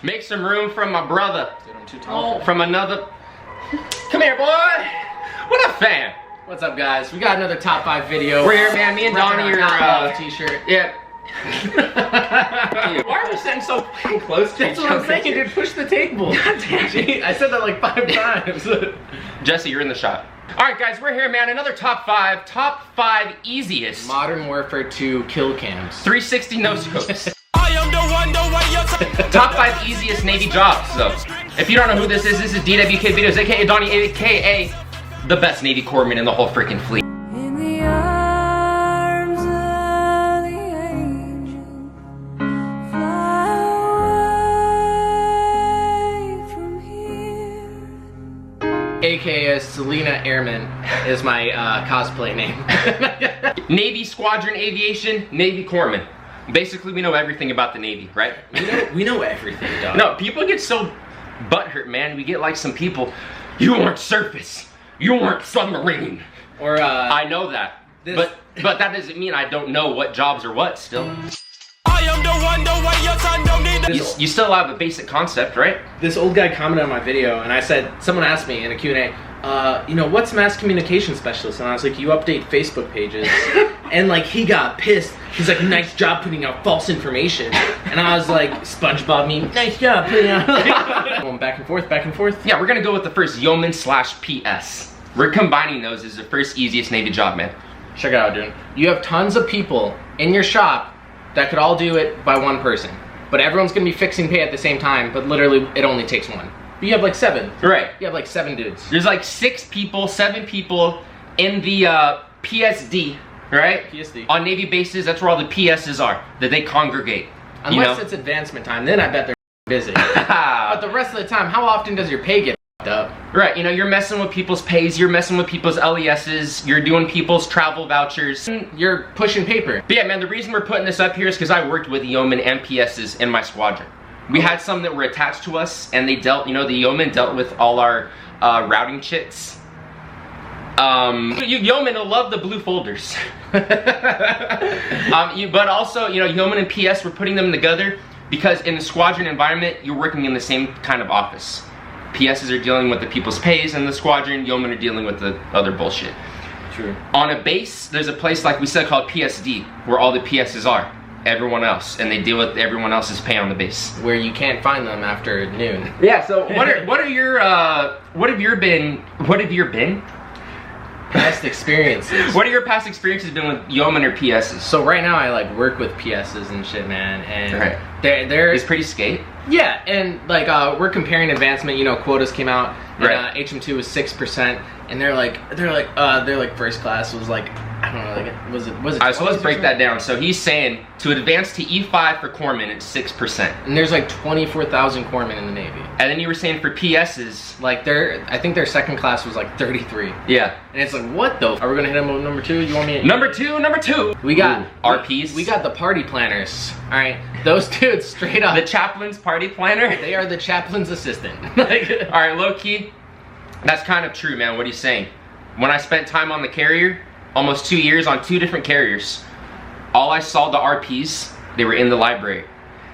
Make some room for my brother. Dude, I'm too tall. From another. Come here, boy. What up, fam? What's up, guys? We got another top 5 video. We're here, man. Me and Donnie are t-shirt. Yeah. Why are we sitting so fucking close to That's each what I'm other? saying, dude. Push the table. God damn it. I said that like 5 times. Jesse, you're in the shot. All right, guys, we're here, man. Another top 5 easiest Modern Warfare 2 kill cams. 360 no scopes. I am the one you're Top 5 easiest Navy jobs. So, if you don't know who this is DWK Videos, aka Donnie, aka the best Navy corpsman in the whole freaking fleet. In the arms of the angel, fly away from here. AKA Selena Airman is my cosplay name. Navy Squadron Aviation, Navy Corpsman. Basically, we know everything about the Navy, right? We know everything, dog. No, people get so butthurt, man. We get like some people, you weren't surface, you weren't submarine. Or I know that, but that doesn't mean I don't know what jobs are what still. I am the one your son don't need. You still have a basic concept, right? this old guy commented on my video, and I said, someone asked me in a Q&A, you know, what's mass communication specialist? And I was like, you update Facebook pages. And like, he got pissed. He's like, nice job putting out false information. And I was like, SpongeBob meme, nice job putting out. Going back and forth, back and forth. Yeah, we're gonna go with the first yeoman / PS. We're combining those as the first easiest Navy job, man. Check it out, dude. You have tons of people in your shop that could all do it by one person. But everyone's gonna be fixing pay at the same time, but literally it only takes one. But you have like 7. Right. You have like 7 dudes. There's like 7 people in the PSD, right? PSD. On Navy bases, that's where all the PSs are, that they congregate. Unless it's advancement time, then I bet they're busy. But the rest of the time, how often does your pay get up? Right, you know, you're messing with people's pays, you're messing with people's LESs, you're doing people's travel vouchers. You're pushing paper. But yeah, man, the reason we're putting this up here is because I worked with yeomen and PSs in my squadron. We had some that were attached to us, and they dealt, you know, the yeomen dealt with all our routing chits. You yeomen will love the blue folders. But also, you know, yeomen and PS, we're putting them together because in the squadron environment, you're working in the same kind of office. PSs are dealing with the people's pays, and the squadron, yeomen are dealing with the other bullshit. True. On a base, there's a place, like we said, called PSD, where all the PSs are. Everyone else, and they deal with everyone else's pay on the base. Where you can't find them after noon. Yeah, so what have your Past experiences. What are your past experiences been with yeomen or PSs? So right now I like work with PSs and shit, man, and Right. they're It's pretty skate. yeah, and like we're comparing advancement. You know, quotas came out, and Right. HM2 was 6%, and they're like first class was like, I don't know, like was it? Alright, so let's 20%? break that down. So he's saying to advance to E5 for corpsmen, it's 6%. And there's like 24,000 corpsmen in the Navy. And then you were saying for PSs, Like I think their second class was like 33. yeah. And it's like, what the? Are we gonna hit them with number 2? You want me? Number two. We got Ooh, RPs. We got the party planners. All right, those dudes straight up. the chaplain's party planner. They are the chaplain's assistant. Like, Alright, low key, that's kind of true, man. What he's saying. When I spent time on the carrier, almost 2 years on 2 different carriers, all I saw the RPs, they were in the library.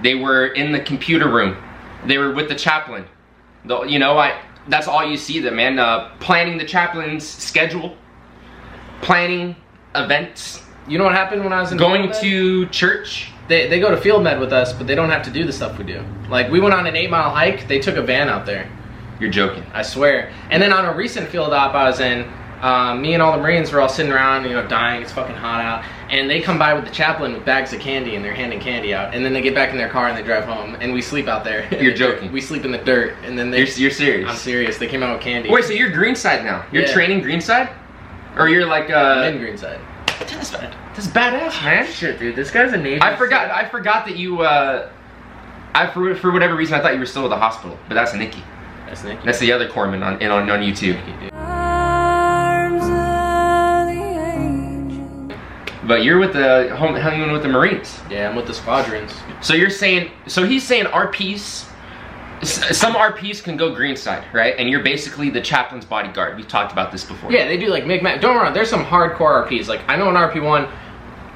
They were in the computer room. They were with the chaplain. You know, that's all you see them, man. Planning the chaplain's schedule, planning events, you know what happened when I was in going field med? to church. They go to field med with us, but they don't have to do the stuff we do. Like, we went on an 8-mile hike. They took a van out there. You're joking. I swear. And then on a recent field op I was in, me and all the Marines were all sitting around, you know, dying. It's fucking hot out. And they come by with the chaplain with bags of candy, and they're handing candy out. And then they get back in their car and they drive home, and we sleep out there. You're joking. We sleep in the dirt, and then they... You're serious. I'm serious. They came out with candy. Wait, so you're Greenside now? You're Yeah. training Greenside? Or you're like I'm in Greenside. That's badass, man. Shit, dude. This guy's a Navy. I forgot that you for whatever reason I thought you were still at the hospital, but that's Nikki. That's Nicky. That's the other corpsman on YouTube. Arms of the angel. But you're with the hanging with the Marines. Yeah, I'm with the squadrons. So you're saying, so he's saying RPs, some RPs can go Greenside, right? And you're basically the chaplain's bodyguard. We've talked about this before. Yeah, they do like Mi'kmaq. Don't get me wrong, there's some hardcore RPs. Like, I know an RP1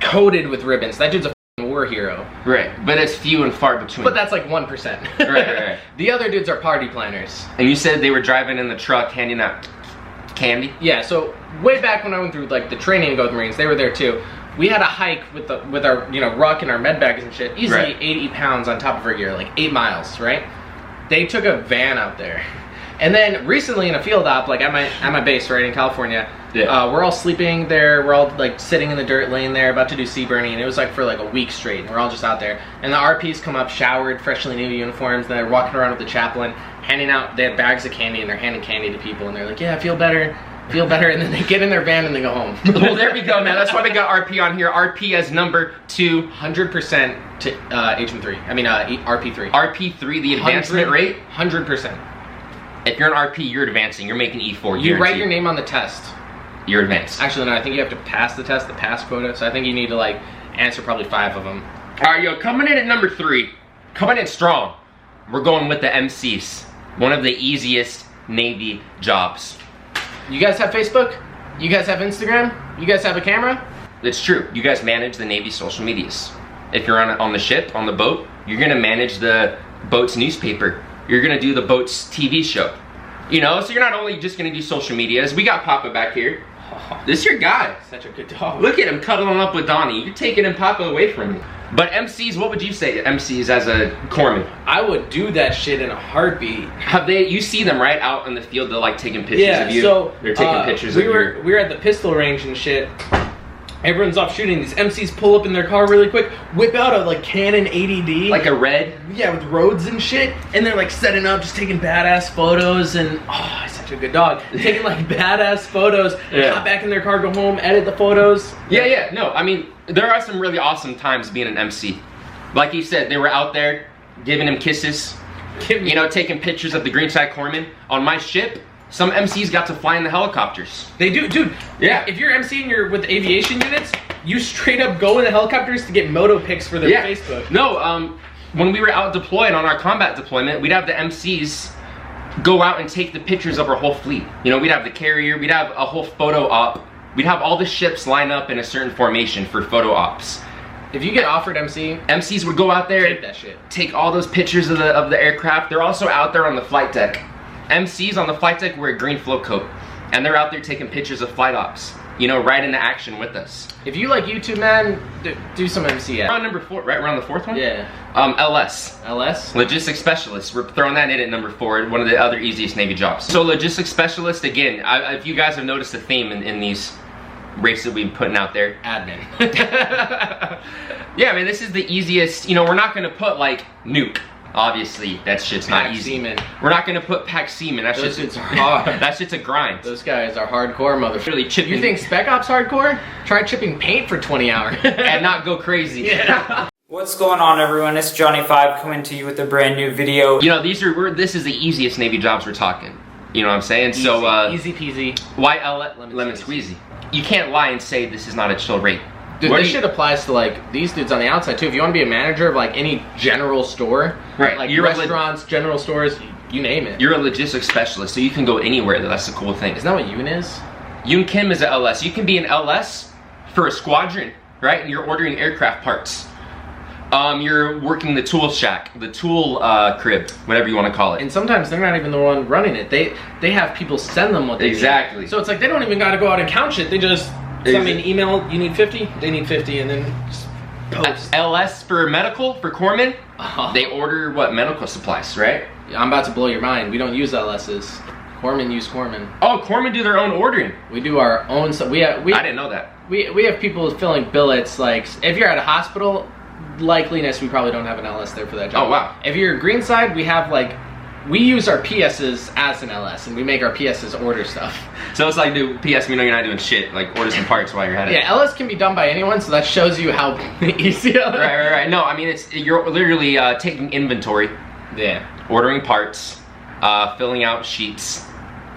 coated with ribbons. That dude's a war hero. Right, but it's few and far between. But that's like 1%. Right. The other dudes are party planners. And you said they were driving in the truck handing out candy? Yeah, so way back when I went through like the training to go to the Marines, they were there too. We had a hike with our ruck and our med bags and shit, easily Right. 80 pounds on top of our gear, like 8 miles, right? They took a van out there. And then recently in a field op, like at my base, right, in California, we're all sleeping there, we're all like sitting in the dirt laying there, about to do sea burning, and it was like for like a week straight, and we're all just out there. And the RPs come up, showered, freshly new uniforms, and they're walking around with the chaplain, handing out, they had bags of candy, and they're handing candy to people, and they're like, yeah, feel better, and then they get in their van and they go home. Well, there we go, man. That's why we got RP on here. RP as number 2. 100% to HM3. I mean, RP3. RP3, the advancement rate? 100%. If you're an RP, you're advancing. You're making E4. You write your name on the test. You're advanced. Actually, no, I think you have to pass the test, the pass quota. So I think you need to like answer probably 5 of them. All right, yo, coming in at number 3. Coming in strong. We're going with the MCs. One of the easiest Navy jobs. You guys have Facebook? You guys have Instagram? You guys have a camera? It's true. You guys manage the Navy social medias. If you're on the ship, on the boat, you're gonna manage the boat's newspaper. You're gonna do the boat's TV show. You know, so you're not only just gonna do social medias. We got Papa back here. This your guy. Such a good dog. Look at him cuddling up with Donnie. You're taking him Papa away from me. But MCs, what would you say MCs as a corpsman? I would do that shit in a heartbeat. Have they, you see them right out in the field, they're like taking pictures of you? So they're taking pictures of you. We were at the pistol range and shit. Everyone's off shooting. These MCs pull up in their car really quick, whip out a like Canon 80D. Like a red? Yeah, with roads and shit. And they're like setting up, just taking badass photos and, oh, he's such a good dog. Taking like badass photos, hop back in their car, go home, edit the photos. Yeah, no, I mean, there are some really awesome times being an MC. Like you said, they were out there giving him kisses, you know, taking pictures of the Greenside Corpsman. On my ship, some MCs got to fly in the helicopters. They do, dude. Yeah. If you're MC and you're with aviation units, you straight up go in the helicopters to get moto pics for their Facebook. No, when we were out deployed on our combat deployment, we'd have the MCs go out and take the pictures of our whole fleet. You know, we'd have the carrier, we'd have a whole photo op. We'd have all the ships line up in a certain formation for photo ops. If you get offered MC, MCs would go out there, take that shit. Take all those pictures of the aircraft. They're also out there on the flight deck. MCs on the flight deck wear a green float coat, and they're out there taking pictures of flight ops. You know, right into action with us. If you like YouTube, man, do some MC. We're on number 4, right? We're on the 4th one? Yeah. LS. LS? Logistics Specialist. We're throwing that in at number 4, one of the other easiest Navy jobs. So Logistics Specialist, again, if you guys have noticed a theme in these races that we've been putting out there. Admin. Yeah, I mean, this is the easiest, you know, we're not gonna put like nuke. Obviously, that shit's not easy. Seaman. We're not gonna put pack seaman. That Those shit's shits are hard. That shit's a grind. Those guys are hardcore motherfuckers. Really chipping. You think Spec Ops hardcore? Try chipping paint for 20 hours. And not go crazy. Yeah. What's going on, everyone? It's Johnny5 coming to you with a brand new video. You know, this is the easiest Navy jobs we're talking. You know what I'm saying? Easy, So easy peasy. why lemon squeezy? You can't lie and say this is not a chill rate. Dude, this shit applies to like these dudes on the outside too. If you want to be a manager of like any general store, right? Like you're restaurants, general stores, you name it. You're a logistics specialist, so you can go anywhere. That's the cool thing. Isn't that what Yoon is? Yoon Kim is an LS. You can be an LS for a squadron, right? And you're ordering aircraft parts. You're working the tool shack, the tool crib, whatever you want to call it. And sometimes they're not even the one running it. They have people send them what they exactly need. So it's like they don't even got to go out and count shit. They just send me an email. You need 50. They need 50, and then just post. LS for medical for corpsmen. They order what medical supplies, right? I'm about to blow your mind. We don't use LSs. Corpsmen use corpsmen. Oh, corpsmen do their own ordering. We do our own. So I didn't know that. We have people filling billets. Like if you're at a hospital, likeliness we probably don't have an LS there for that job. Oh wow. If you're green side, we have like. We use our PSs as an LS, and we make our PSs order stuff. So it's like, dude, PS, we know you're not doing shit. Like, order some parts while you're at it. Yeah, LS can be done by anyone, so that shows you how easy it is. Right. No, I mean, you're literally taking inventory. Yeah. Ordering parts, filling out sheets.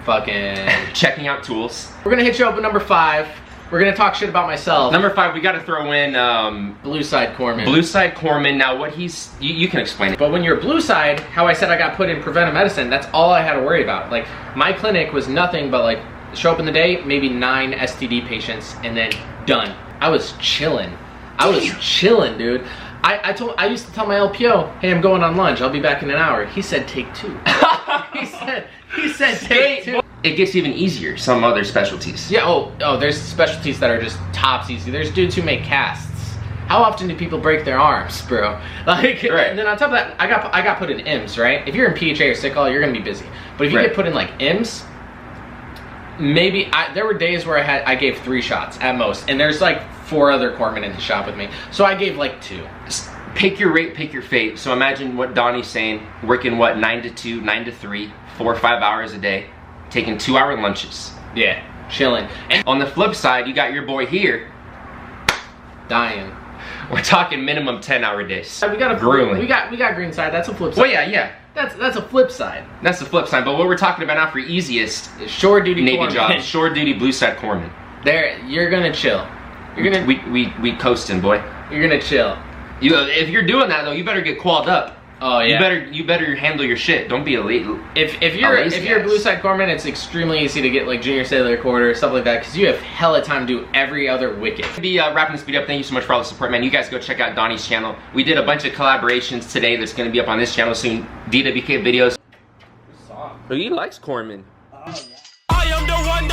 Fucking. Checking out tools. We're gonna hit you up with number 5. We're gonna talk shit about myself. Number 5, we gotta throw in, Blue Side Corpsman. Blue Side Corpsman. Now, what you can explain it. But when you're blue side, how I said I got put in preventive medicine, that's all I had to worry about. Like, my clinic was nothing but like, show up in the day, maybe 9 STD patients, and then done. I was chilling. I was chilling, dude. I used to tell my LPO, hey, I'm going on lunch. I'll be back in an hour. He said take 2. he said take 2. It gets even easier, some other specialties. Yeah, oh, there's specialties that are just tops easy. There's dudes who make casts. How often do people break their arms, bro? Like, right. And then on top of that, I got put in IMS, right? If you're in PHA or sick call, you're gonna be busy. But if you get put in like IMS, maybe there were days where I gave 3 shots at most, and there's like 4 other corpsmen in the shop with me, so I gave like 2. Pick your rate, pick your fate. So imagine what Donnie's saying, working what, 9 to 2, 9 to 3, 4 or 5 hours a day, taking 2-hour lunches. Yeah, chilling. And on the flip side, you got your boy here, dying. We're talking minimum 10-hour days. We got a grueling. We got green side. That's a flip side. Well, yeah. That's a flip side. That's the flip side. But what we're talking about now for easiest shore duty Navy corpsman. job, shore duty blue side corpsman. There, you're gonna chill. You're gonna we coasting, boy. You're gonna chill. If you're doing that though, you better get qualled up. Oh yeah. You better handle your shit. Don't be a late. If you're a blue side corpsman, it's extremely easy to get like junior sailor quarter stuff like that because you have hella time to do every other wicket. We'll be wrapping this video up. Thank you so much for all the support, man. You guys go check out Donnie's channel. We did a bunch of collaborations today that's going to be up on this channel soon. DWK videos. Oh, he likes corpsman. I am the one,